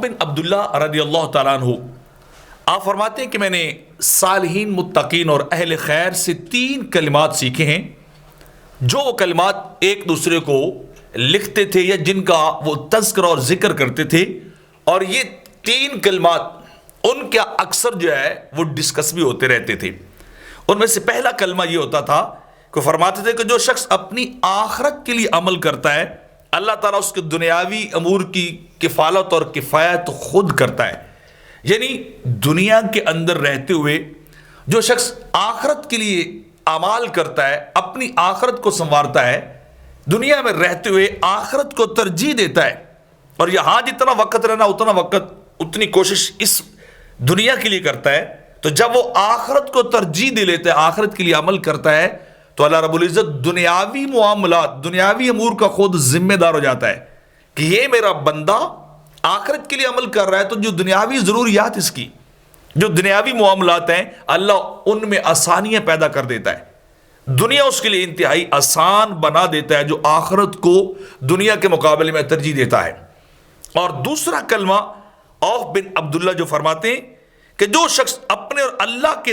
بن عبداللہ رضی اللہ تعالیٰ عنہ آپ فرماتے ہیں کہ میں نے صالحین، متقین اور اہل خیر سے 3 کلمات سیکھے ہیں، جو وہ کلمات ایک دوسرے کو لکھتے تھے یا جن کا وہ تذکرہ اور ذکر کرتے تھے، اور یہ 3 کلمات ان کا اکثر جو ہے وہ ڈسکس بھی ہوتے رہتے تھے۔ ان میں سے پہلا کلمہ یہ ہوتا تھا کہ فرماتے تھے کہ جو شخص اپنی آخرت کے لیے عمل کرتا ہے، اللہ تعالیٰ اس کے دنیاوی امور کی کفالت اور کفایت خود کرتا ہے۔ یعنی دنیا کے اندر رہتے ہوئے جو شخص آخرت کے لیے اعمال کرتا ہے، اپنی آخرت کو سنوارتا ہے، دنیا میں رہتے ہوئے آخرت کو ترجیح دیتا ہے، اور یہاں جتنا وقت رہنا اتنا وقت اتنی کوشش اس دنیا کے لیے کرتا ہے، تو جب وہ آخرت کو ترجیح دے لیتا ہے، آخرت کے لیے عمل کرتا ہے، تو اللہ رب العزت دنیاوی معاملات، دنیاوی امور کا خود ذمہ دار ہو جاتا ہے کہ یہ میرا بندہ آخرت کے لیے عمل کر رہا ہے، تو جو دنیاوی ضروریات اس کی، جو دنیاوی معاملات ہیں، اللہ ان میں آسانیاں پیدا کر دیتا ہے، دنیا اس کے لیے انتہائی آسان بنا دیتا ہے، جو آخرت کو دنیا کے مقابلے میں ترجیح دیتا ہے۔ اور دوسرا کلمہ عوف بن عبداللہ جو فرماتے ہیں کہ جو شخص اپنے اور اللہ کے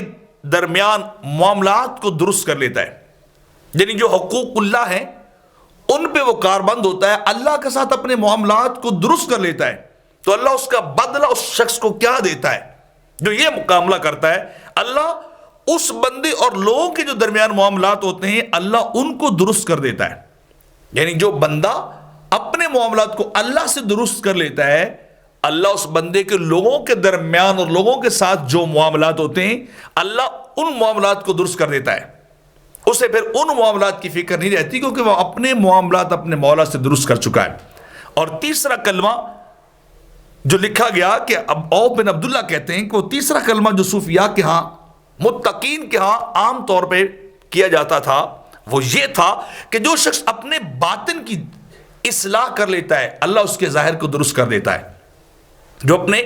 درمیان معاملات کو درست کر لیتا ہے، یعنی جو حقوق اللہ ہیں ان پہ وہ کاربند ہوتا ہے، اللہ کے ساتھ اپنے معاملات کو درست کر لیتا ہے، تو اللہ اس کا بدلہ اس شخص کو کیا دیتا ہے؟ جو یہ معاملہ کرتا ہے، اللہ اس بندے اور لوگوں کے جو درمیان معاملات ہوتے ہیں، اللہ ان کو درست کر دیتا ہے۔ یعنی جو بندہ اپنے معاملات کو اللہ سے درست کر لیتا ہے، اللہ اس بندے کے لوگوں کے درمیان اور لوگوں کے ساتھ جو معاملات ہوتے ہیں، اللہ ان معاملات کو درست کر دیتا ہے۔ اسے پھر ان معاملات کی فکر نہیں رہتی، کیونکہ وہ اپنے معاملات اپنے مولا سے درست کر چکا ہے۔ اور تیسرا کلمہ جو لکھا گیا کہ اب عوف بن عبداللہ کہتے ہیں کہ وہ تیسرا کلمہ جو صوفیاء کے ہاں، متقین کے ہاں عام طور پہ کیا جاتا تھا، وہ یہ تھا کہ جو شخص اپنے باطن کی اصلاح کر لیتا ہے، اللہ اس کے ظاہر کو درست کر دیتا ہے۔ جو اپنے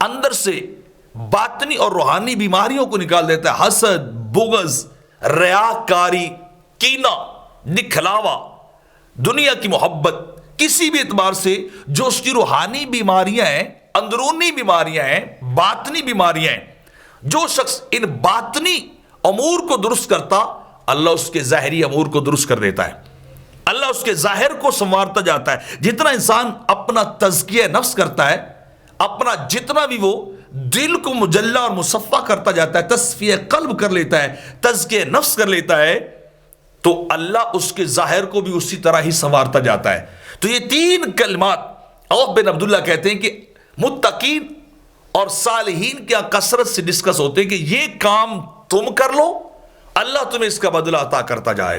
اندر سے باطنی اور روحانی بیماریوں کو نکال دیتا ہے، حسد، بغض، ریاکاری، کینہ، دکھلاوا، دنیا کی محبت، کسی بھی اعتبار سے جو اس کی روحانی بیماریاں ہیں، اندرونی بیماریاں ہیں، باطنی بیماریاں ہیں، جو شخص ان باطنی امور کو درست کرتا، اللہ اس کے ظاہری امور کو درست کر دیتا ہے، اللہ اس کے ظاہر کو سنوارتا جاتا ہے۔ جتنا انسان اپنا تزکیہ نفس کرتا ہے، اپنا جتنا بھی وہ دل کو مجلہ اور مصفہ کرتا جاتا ہے، تصفیہ قلب کر لیتا ہے، تزکیہ نفس کر لیتا ہے، تو اللہ اس کے ظاہر کو بھی اسی طرح ہی سنوارتا جاتا ہے۔ تو یہ 3 کلمات عوف بن عبداللہ کہتے ہیں کہ متقین اور صالحین کیا کثرت سے ڈسکس ہوتے ہیں کہ یہ کام تم کر لو، اللہ تمہیں اس کا بدلہ عطا کرتا جائے گا۔